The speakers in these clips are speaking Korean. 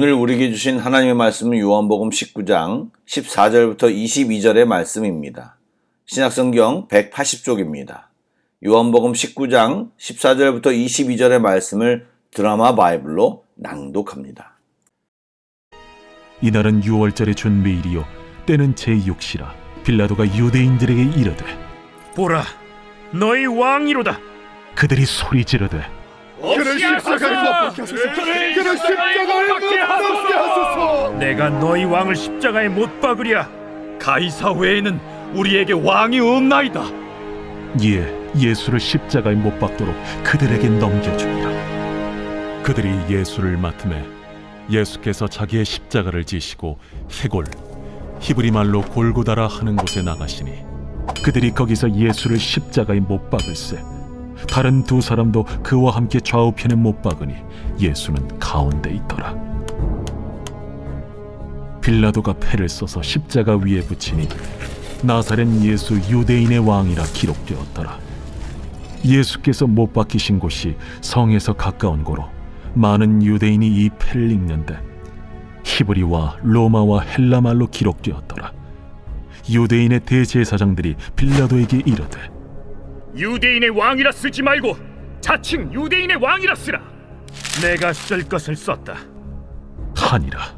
오늘 우리에게 주신 하나님의 말씀은 요한복음 19장 14절부터 22절의 말씀입니다. 신약성경 180쪽입니다. 요한복음 19장 14절부터 22절의 말씀을 드라마 바이블로 낭독합니다. 이날은 6월절의 준매일이요 때는 제6시라. 빌라도가 유대인들에게 이르되 보라, 너희 왕이로다. 그들이 소리 지르되 그를 십자가에 못 박게 하소서. 그를 십자가에 못 박게 하소서. 내가 너희 왕을 십자가에 못 박으랴. 가이사 외에는 우리에게 왕이 없나이다. 이에 예수를 십자가에 못 박도록 그들에게 넘겨주니라. 그들이 예수를 맡음에 예수께서 자기의 십자가를 지시고 해골, 히브리 말로 골고다라 하는 곳에 나가시니 그들이 거기서 예수를 십자가에 못 박을세. 다른 두 사람도 그와 함께 좌우편에 못 박으니 예수는 가운데 있더라. 빌라도가 패를 써서 십자가 위에 붙이니 나사렛 예수 유대인의 왕이라 기록되었더라. 예수께서 못 박히신 곳이 성에서 가까운 고로 많은 유대인이 이 패를 읽는데 히브리와 로마와 헬라 말로 기록되었더라. 유대인의 대제사장들이 빌라도에게 이르되 유대인의 왕이라 쓰지 말고 자칭 유대인의 왕이라 쓰라. 내가 쓸 것을 썼다 하니라.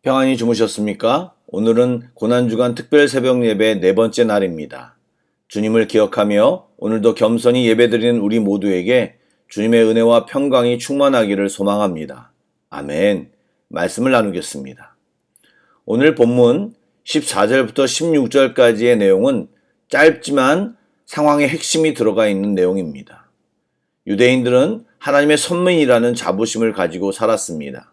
평안히 주무셨습니까? 오늘은 고난주간 특별 새벽 예배 네 번째 날입니다. 주님을 기억하며 오늘도 겸손히 예배드리는 우리 모두에게 주님의 은혜와 평강이 충만하기를 소망합니다. 아멘. 말씀을 나누겠습니다. 오늘 본문 14절부터 16절까지의 내용은 짧지만 상황의 핵심이 들어가 있는 내용입니다. 유대인들은 하나님의 선민이라는 자부심을 가지고 살았습니다.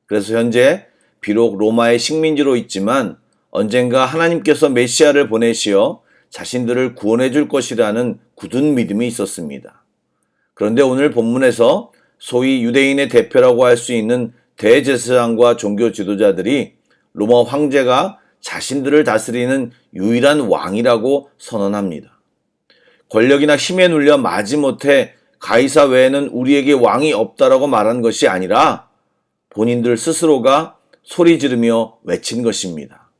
그래서 현재 비록 로마의 식민지로 있지만 언젠가 하나님께서 메시아를 보내시어 자신들을 구원해 줄 것이라는 굳은 믿음이 있었습니다. 그런데 오늘 본문에서 소위 유대인의 대표라고 할 수 있는 대제사장과 종교 지도자들이 로마 황제가 자신들을 다스리는 유일한 왕이라고 선언합니다. 권력이나 힘에 눌려 마지못해 가이사 외에는 우리에게 왕이 없다라고 말한 것이 아니라 본인들 스스로가 소리 지르며 외친 것입니다.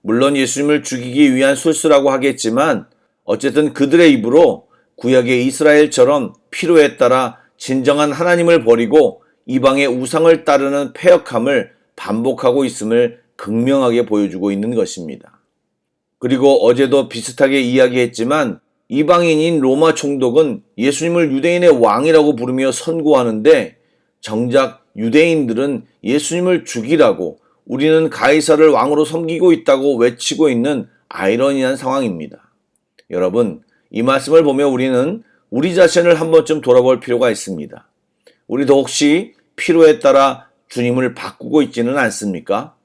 물론 예수님을 죽이기 위한 술수라고 하겠지만 어쨌든 그들의 입으로 구약의 이스라엘처럼 필요에 따라 진정한 하나님을 버리고 이방의 우상을 따르는 패역함을 반복하고 있음을 극명하게 보여주고 있는 것입니다. 그리고 어제도 비슷하게 이야기했지만 이방인인 로마 총독은 예수님을 유대인의 왕이라고 부르며 선고하는데 정작 유대인들은 예수님을 죽이라고 우리는 가이사를 왕으로 섬기고 있다고 외치고 있는 아이러니한 상황입니다. 여러분, 이 말씀을 보며 우리는 우리 자신을 한 번쯤 돌아볼 필요가 있습니다. 우리도 혹시 필요에 따라 주님을 바꾸고 있지는 않습니까?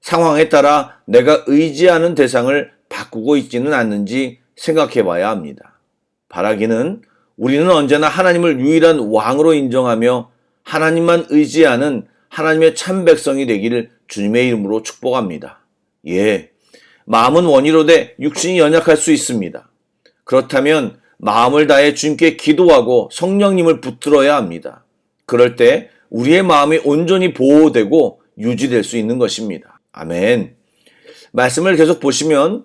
상황에 따라 내가 의지하는 대상을 바꾸고 있지는 않는지 생각해 봐야 합니다. 바라기는 우리는 언제나 하나님을 유일한 왕으로 인정하며 하나님만 의지하는 하나님의 참 백성이 되기를 주님의 이름으로 축복합니다. 예, 마음은 원이로되 육신이 연약할 수 있습니다. 그렇다면 마음을 다해 주님께 기도하고 성령님을 붙들어야 합니다. 그럴 때 우리의 마음이 온전히 보호되고 유지될 수 있는 것입니다. 아멘. 말씀을 계속 보시면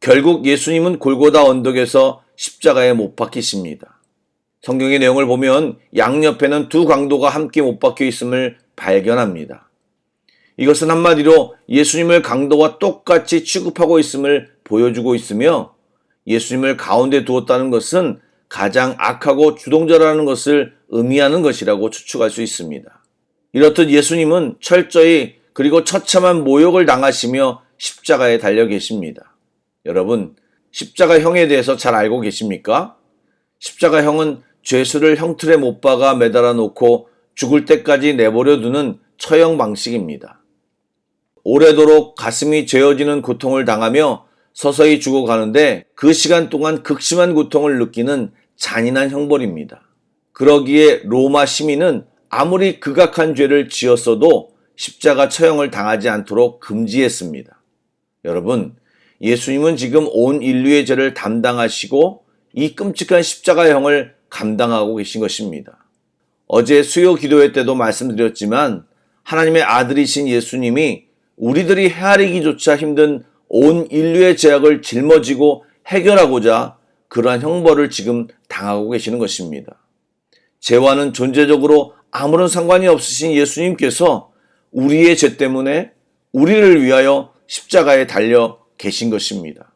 결국 예수님은 골고다 언덕에서 십자가에 못 박히십니다. 성경의 내용을 보면 양옆에는 두 강도가 함께 못 박혀 있음을 발견합니다. 이것은 한마디로 예수님을 강도와 똑같이 취급하고 있음을 보여주고 있으며 예수님을 가운데 두었다는 것은 가장 악하고 주동자라는 것을 의미하는 것이라고 추측할 수 있습니다. 이렇듯 예수님은 철저히 그리고 처참한 모욕을 당하시며 십자가에 달려 계십니다. 여러분, 십자가형에 대해서 잘 알고 계십니까? 십자가형은 죄수를 형틀에 못 박아 매달아 놓고 죽을 때까지 내버려 두는 처형 방식입니다. 오래도록 가슴이 죄어지는 고통을 당하며 서서히 죽어가는데 그 시간 동안 극심한 고통을 느끼는 잔인한 형벌입니다. 그러기에 로마 시민은 아무리 극악한 죄를 지었어도 십자가 처형을 당하지 않도록 금지했습니다. 여러분, 예수님은 지금 온 인류의 죄를 담당하시고 이 끔찍한 십자가형을 감당하고 계신 것입니다. 어제 수요 기도회 때도 말씀드렸지만 하나님의 아들이신 예수님이 우리들이 헤아리기조차 힘든 온 인류의 죄악을 짊어지고 해결하고자 그러한 형벌을 지금 당하고 계시는 것입니다. 죄와는 존재적으로 아무런 상관이 없으신 예수님께서 우리의 죄 때문에 우리를 위하여 십자가에 달려 계신 것입니다.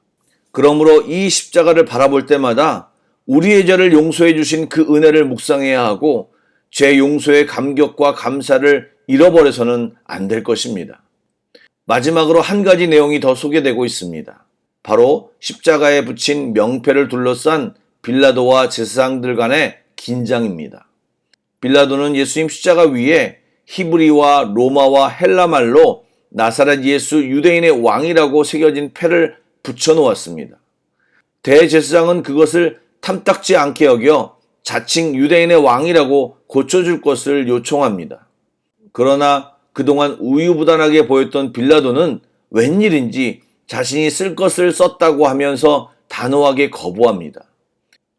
그러므로 이 십자가를 바라볼 때마다 우리의 죄를 용서해 주신 그 은혜를 묵상해야 하고 죄 용서의 감격과 감사를 잃어버려서는 안 될 것입니다. 마지막으로 한 가지 내용이 더 소개되고 있습니다. 바로 십자가에 붙인 명패를 둘러싼 빌라도와 제사장들 간의 긴장입니다. 빌라도는 예수님 십자가 위에 히브리와 로마와 헬라말로 나사렛 예수 유대인의 왕이라고 새겨진 패를 붙여놓았습니다. 대제사장은 그것을 탐탁지 않게 여겨 자칭 유대인의 왕이라고 고쳐줄 것을 요청합니다. 그러나 그동안 우유부단하게 보였던 빌라도는 웬일인지 자신이 쓸 것을 썼다고 하면서 단호하게 거부합니다.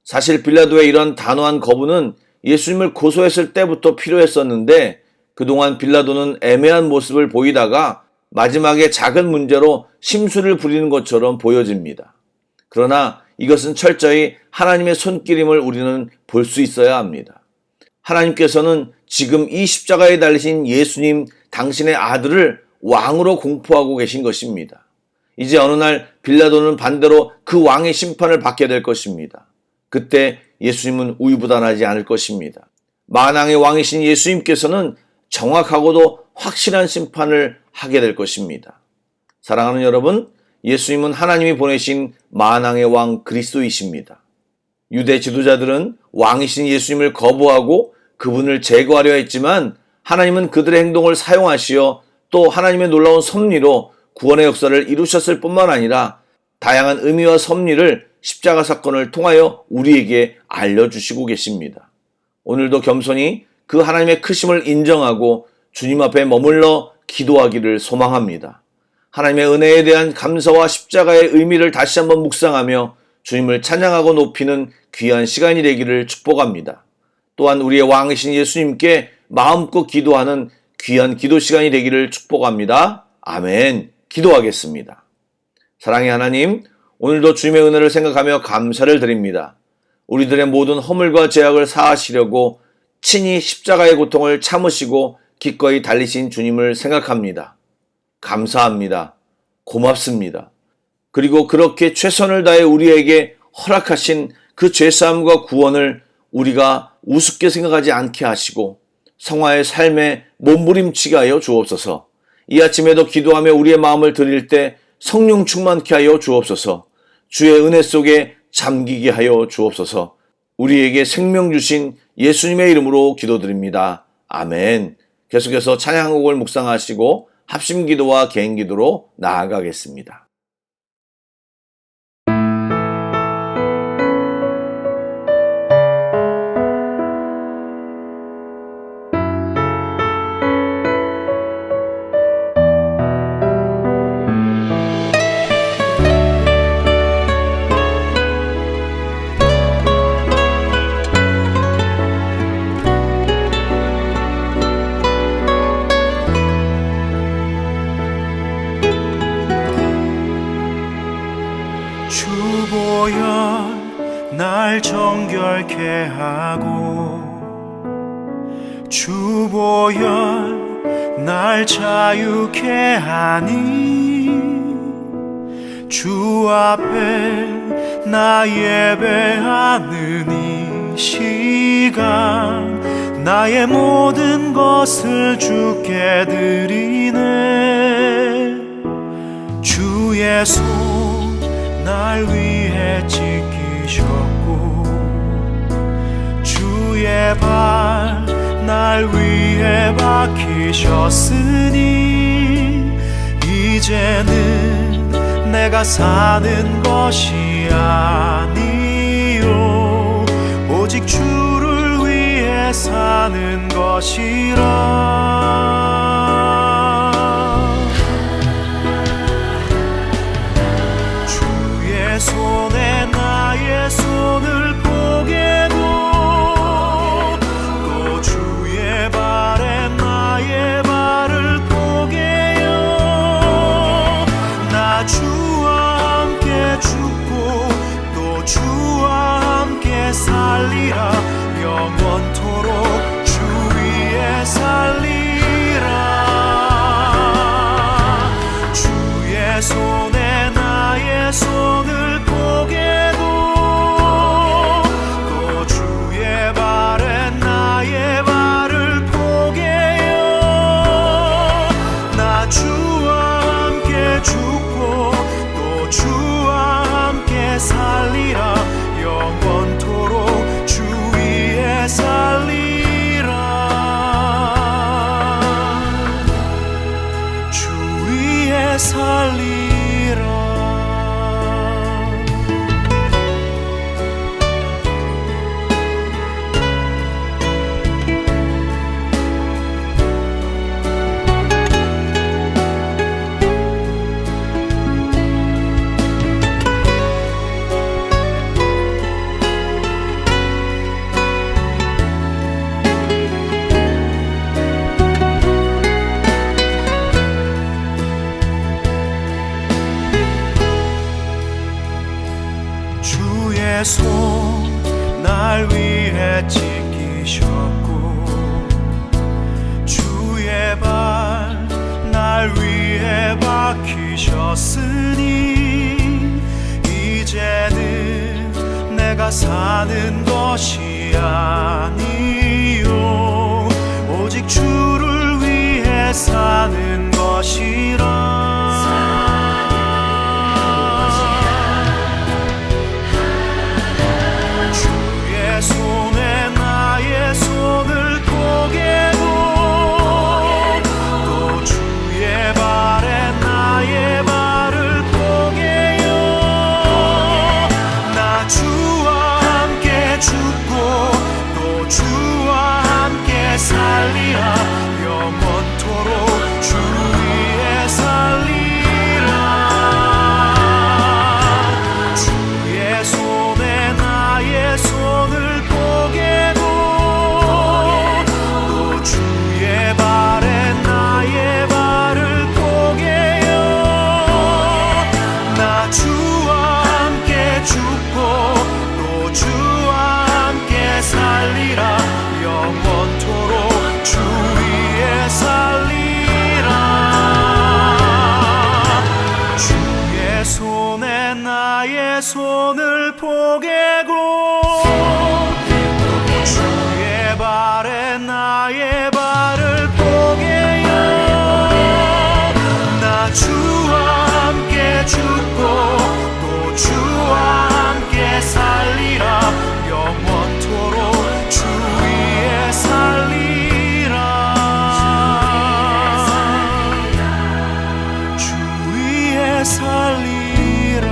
사실 빌라도의 이런 단호한 거부는 예수님을 고소했을 때부터 필요했었는데 그동안 빌라도는 애매한 모습을 보이다가 마지막에 작은 문제로 심술을 부리는 것처럼 보여집니다. 그러나 이것은 철저히 하나님의 손길임을 우리는 볼 수 있어야 합니다. 하나님께서는 지금 이 십자가에 달리신 예수님 당신의 아들을 왕으로 공포하고 계신 것입니다. 이제 어느 날 빌라도는 반대로 그 왕의 심판을 받게 될 것입니다. 그때 예수님은 우유부단하지 않을 것입니다. 만왕의 왕이신 예수님께서는 정확하고도 확실한 심판을 하게 될 것입니다. 사랑하는 여러분, 예수님은 하나님이 보내신 만왕의 왕 그리스도이십니다. 유대 지도자들은 왕이신 예수님을 거부하고 그분을 제거하려 했지만 하나님은 그들의 행동을 사용하시어 또 하나님의 놀라운 섭리로 구원의 역사를 이루셨을 뿐만 아니라 다양한 의미와 섭리를 십자가 사건을 통하여 우리에게 알려주시고 계십니다. 오늘도 겸손히 그 하나님의 크심을 인정하고 주님 앞에 머물러 기도하기를 소망합니다. 하나님의 은혜에 대한 감사와 십자가의 의미를 다시 한번 묵상하며 주님을 찬양하고 높이는 귀한 시간이 되기를 축복합니다. 또한 우리의 왕이신 예수님께 마음껏 기도하는 귀한 기도 시간이 되기를 축복합니다. 아멘. 기도하겠습니다. 사랑의 하나님, 오늘도 주님의 은혜를 생각하며 감사를 드립니다. 우리들의 모든 허물과 죄악을 사하시려고 친히 십자가의 고통을 참으시고 기꺼이 달리신 주님을 생각합니다. 감사합니다. 고맙습니다. 그리고 그렇게 최선을 다해 우리에게 허락하신 그 죄사함과 구원을 우리가 우습게 생각하지 않게 하시고 성화의 삶에 몸부림치게 하여 주옵소서. 이 아침에도 기도하며 우리의 마음을 드릴 때 성령 충만케 하여 주옵소서. 주의 은혜 속에 잠기게 하여 주옵소서. 우리에게 생명 주신 예수님의 이름으로 기도드립니다. 아멘. 계속해서 찬양 한 곡을 묵상하시고 합심 기도와 개인 기도로 나아가겠습니다. 주보혈 날 정결케 하고 주보혈 날 자유케 하니 주 앞에 나 예배하는 이 시간 나의 모든 것을 주께 드리네. 주의 손 날 위해 지키셨고 주의 발 날 위해 박히셨으니 이제는 내가 사는 것이 아니요 오직 주를 위해 사는 것이라. 손에 나의 손을 포개고 또 주의 발에 나의 발을 주의 손 날 위해 지키셨고 주의 발 날 위해 박히셨으니 이제는 내가 사는 것이 아니요 오직 주를 위해 사는 것이라 주의 손에 나의 손을 포개고 또 주의 발에 나의 발을 포개요 나 주와 함께 죽고 또 주와 함께 살리라 영원토록 주 위에 살리라 주의 손에 나의 손을 포개고 또 주의 발에 나의 발을 포개요 나 주와 함께 죽고 또 주와 함께 살리라 영원토록 주 위에 살리라 주의 손에 나의 손을 포개고 또 주의 발에 나의 발을 포개요 나 주와 함께 죽고 또 주와 함께 살리라 영원토록 주 위에 살리라 주 위에 살리라